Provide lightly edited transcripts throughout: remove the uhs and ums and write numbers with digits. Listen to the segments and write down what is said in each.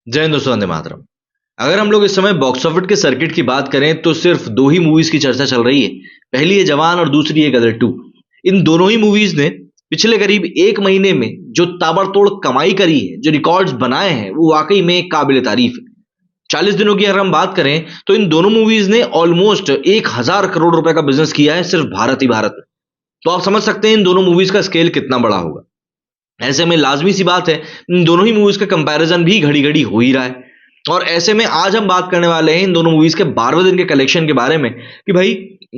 जय हिंद दोस्तों, वंदे मातरम। अगर हम लोग इस समय बॉक्स ऑफिस के सर्किट की बात करें तो सिर्फ दो ही मूवीज की चर्चा चल रही है। पहली है जवान और दूसरी है गदर टू। इन दोनों ही मूवीज ने पिछले करीब एक महीने में जो ताबड़तोड़ कमाई करी है, जो रिकॉर्ड्स बनाए हैं, वो वाकई में काबिल तारीफ है। 40 दिनों की अगर हम बात करें तो इन दोनों मूवीज ने ऑलमोस्ट 1,000 करोड़ रुपए का बिजनेस किया है सिर्फ भारत ही भारत में। तो आप समझ सकते हैं इन दोनों मूवीज का स्केल कितना बड़ा होगा। ऐसे में लाजमी सी बात है, इन दोनों ही मूवीज का कंपैरिजन भी घड़ी घड़ी हो ही रहा है। और ऐसे में आज हम बात करने वाले हैं इन दोनों मूवीज के 12वें दिन के कलेक्शन के बारे में कि भाई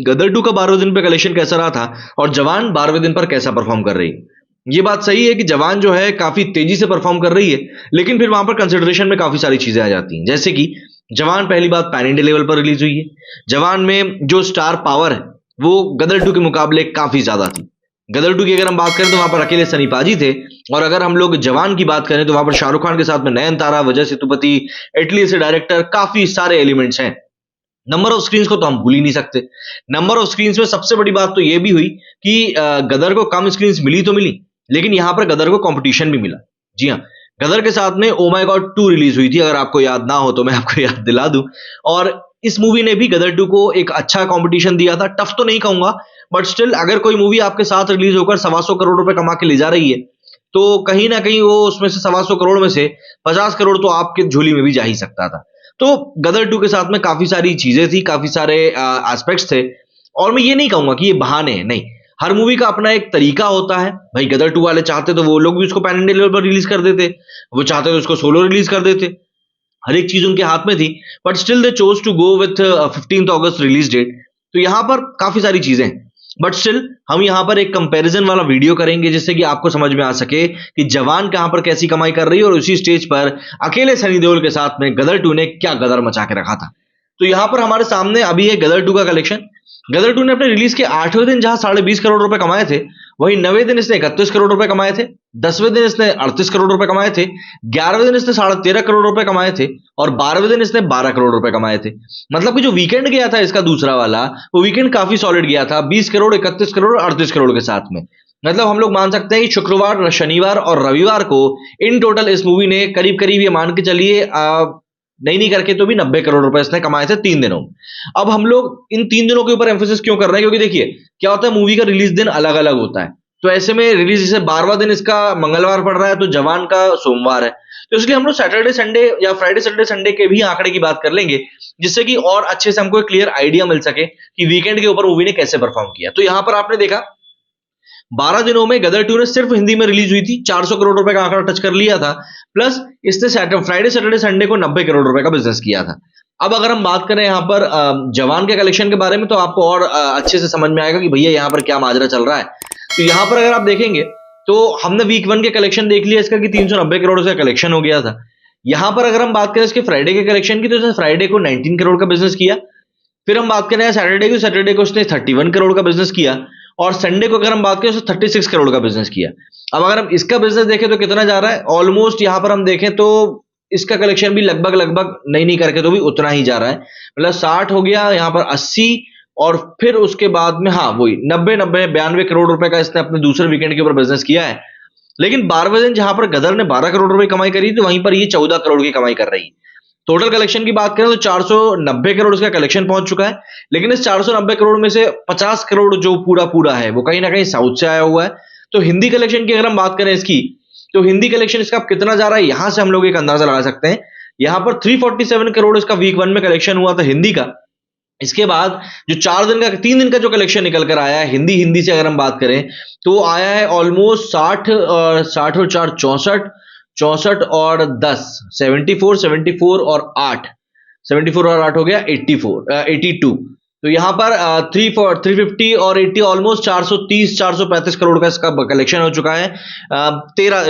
गदर टू का 12वें दिन पे कलेक्शन कैसा रहा था और जवान 12वें दिन पर कैसा परफॉर्म कर रही है। ये बात सही है कि जवान जो है काफी तेजी से परफॉर्म कर रही है, लेकिन फिर वहां पर कंसिडरेशन में काफी सारी चीजें आ जाती हैं। जैसे कि जवान पहली बात पैन इंडिया लेवल पर रिलीज हुई है। जवान में जो स्टार पावर है वो गदर टू के मुकाबले काफी ज्यादा थी। गदर टू की अगर हम बात करें तो वहां पर अकेले सनी पाजी थे, और अगर हम लोग जवान की बात करें तो वहां पर शाहरुख खान के साथ में नयनतारा, वजह सेतुपति, इटली से डायरेक्टर, काफी सारे एलिमेंट्स हैं। नंबर ऑफ स्क्रीन्स को तो हम भूल ही नहीं सकते। नंबर ऑफ स्क्रीन्स में सबसे बड़ी बात तो यह भी हुई कि गदर को कम स्क्रीन्स मिली तो मिली, लेकिन यहां पर गदर को कंपटीशन भी मिला। जी हाँ, गदर के साथ में ओ माय गॉड 2 रिलीज हुई थी, अगर आपको याद ना हो तो मैं आपको याद दिला दूं। और इस मूवी ने भी गदर 2 को एक अच्छा कंपटीशन दिया था। टफ तो नहीं कहूंगा, बट स्टिल अगर कोई मूवी आपके साथ रिलीज होकर 125 करोड़ रुपए कमा के ले जा रही है तो कहीं ना कहीं वो उसमें से 125 करोड़ में से 50 करोड़ तो आपके झोली में भी जा ही सकता था। तो गदर 2 के साथ में काफी सारी चीजें थी, काफी सारे एस्पेक्ट्स थे। और मैं ये नहीं कहूंगा कि ये बहाने हैं, नहीं। हर मूवी का अपना एक तरीका होता है। भाई गदर 2 वाले चाहते तो वो लोग भी उसको पैन इंडिया लेवल पर रिलीज कर देते, वो चाहते तो उसको सोलो रिलीज कर देते। हर एक चीज उनके हाथ में थी, but still they chose to go with 15 August release date. तो यहां पर काफी सारी चीजें हैं, बट स्टिल हम यहां पर एक कंपैरिजन वाला वीडियो करेंगे जिससे कि आपको समझ में आ सके कि जवान कहां पर कैसी कमाई कर रही है और उसी स्टेज पर अकेले सनी देओल के साथ में गदर 2 ने क्या गदर मचा के रखा था। तो यहां पर हमारे सामने अभी है गदर 2 का कलेक्शन। गदर 2 ने अपने रिलीज के 8वें दिन जहां 20.5 करोड़ रुपए कमाए थे, वहीं 9वें दिन इसने 31 करोड़ रुपए कमाए थे, 10वें दिन इसने 38 करोड़ रुपए कमाए थे, 11वें दिन इसने 13.5 करोड़ रुपए कमाए थे, और 12वें दिन इसने 12 करोड़ रुपए कमाए थे। मतलब कि जो वीकेंड गया था इसका दूसरा वाला, वो वीकेंड काफी सॉलिड गया था, 20 करोड़, 31 करोड़ और 38 करोड़ के साथ में। मतलब हम लोग मान सकते हैं कि शुक्रवार, शनिवार और रविवार को इन टोटल इस मूवी ने करीब करीब, ये मान के चलिए, नहीं करके तो भी 90 करोड़ रुपए इसने कमाए थे 3 दिनों में। अब हम लोग इन 3 दिनों के ऊपर एम्फोसिस क्यों कर रहे हैं, क्योंकि देखिए क्या होता है, मूवी का रिलीज दिन अलग अलग होता है। तो ऐसे में रिलीज जैसे 12वां दिन इसका मंगलवार पड़ रहा है तो जवान का सोमवार है, तो इसलिए हम लोग सैटरडे संडे या फ्राइडे सैटरडे संडे के भी आंकड़े की बात कर लेंगे, जिससे कि और अच्छे से हमको एक क्लियर आइडिया मिल सके कि वीकेंड के ऊपर मूवी ने कैसे परफॉर्म किया। तो यहां पर आपने देखा 12 दिनों में गदर 2 ने सिर्फ हिंदी में रिलीज हुई थी, 400 करोड़ रुपए का आंकड़ा टच कर लिया था, प्लस इसने फ्राइडे सैटरडे संडे को 90 करोड़ रुपए का बिजनेस किया था। अब अगर हम बात करें यहाँ पर जवान के कलेक्शन के बारे में, तो आपको और अच्छे से समझ में आएगा कि भैया यहाँ पर क्या माजरा चल रहा है। तो यहाँ पर अगर आप देखेंगे तो हमने वीक 1 के कलेक्शन देख लिया इसका कि 390 करोड़ का कलेक्शन हो गया था। यहाँ पर अगर हम बात करें इसके फ्राइडे के कलेक्शन की, तो इसने फ्राइडे को 19 करोड़ का बिजनेस किया। फिर हम बात करें सैटरडे को उसने 31 करोड़ का बिजनेस किया, और संडे को अगर हम बात करें तो 36 करोड़ का बिजनेस किया। अब अगर हम इसका बिजनेस देखें तो कितना जा रहा है, ऑलमोस्ट यहां पर हम देखें तो इसका कलेक्शन भी लगभग लगभग नहीं करके तो भी उतना ही जा रहा है। मतलब 60 हो गया, यहाँ पर 80, और फिर उसके बाद में हाँ वही 92 करोड़ रुपए का इसने अपने दूसरे वीकेंड के ऊपर बिजनेस किया है। लेकिन 12वें दिन जहां पर गदर ने 12 करोड़ रुपए कमाई करी, तो वहीं पर ये 14 करोड़ की कमाई कर रही है। टोटल कलेक्शन की बात करें तो 490 करोड़ इसका कलेक्शन पहुंच चुका है, लेकिन इस 490 करोड़ में से 50 करोड़ जो पूरा पूरा है वो कहीं ना कहीं साउथ से आया हुआ है। तो हिंदी कलेक्शन की अगर हम बात करें इसकी, तो हिंदी कलेक्शन इसका कितना जा रहा है, यहां से हम लोग एक अंदाजा लगा सकते हैं। यहां पर 347 करोड़ इसका वीक 1 में कलेक्शन हुआ था हिंदी का। इसके बाद जो 3 दिन का जो कलेक्शन निकल कर आया है हिंदी से अगर हम बात करें, तो आया है ऑलमोस्ट 60 और 60 और 4 64, 64 और 10 74 और 8, 74 और 8 हो गया 82। तो यहां पर 350 और 80 ऑलमोस्ट 430 435 करोड़ का इसका कलेक्शन हो चुका है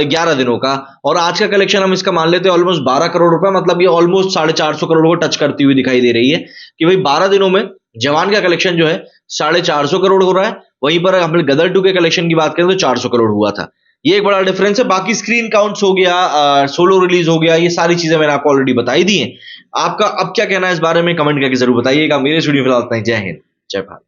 11 दिनों का। और आज का कलेक्शन हम इसका मान लेते हैं ऑलमोस्ट 12 करोड़ रुपए, मतलब ये ऑलमोस्ट 450 करोड़ को टच करती हुई दिखाई दे रही है कि भाई 12 दिनों में जवान का कलेक्शन जो है 450 करोड़ हो रहा है। वहीं पर हम गदर 2 के कलेक्शन की बात करें तो 400 करोड़ हुआ था। ये एक बड़ा डिफरेंस है। बाकी स्क्रीन काउंट्स हो गया, सोलो रिलीज हो गया, ये सारी चीजें मैंने आपको ऑलरेडी बताई दी हैं। आपका अब क्या कहना है इस बारे में कमेंट करके जरूर बताइएगा। मेरे स्टूडियो फिलहाल इतना ही। जय हिंद, जय भारत।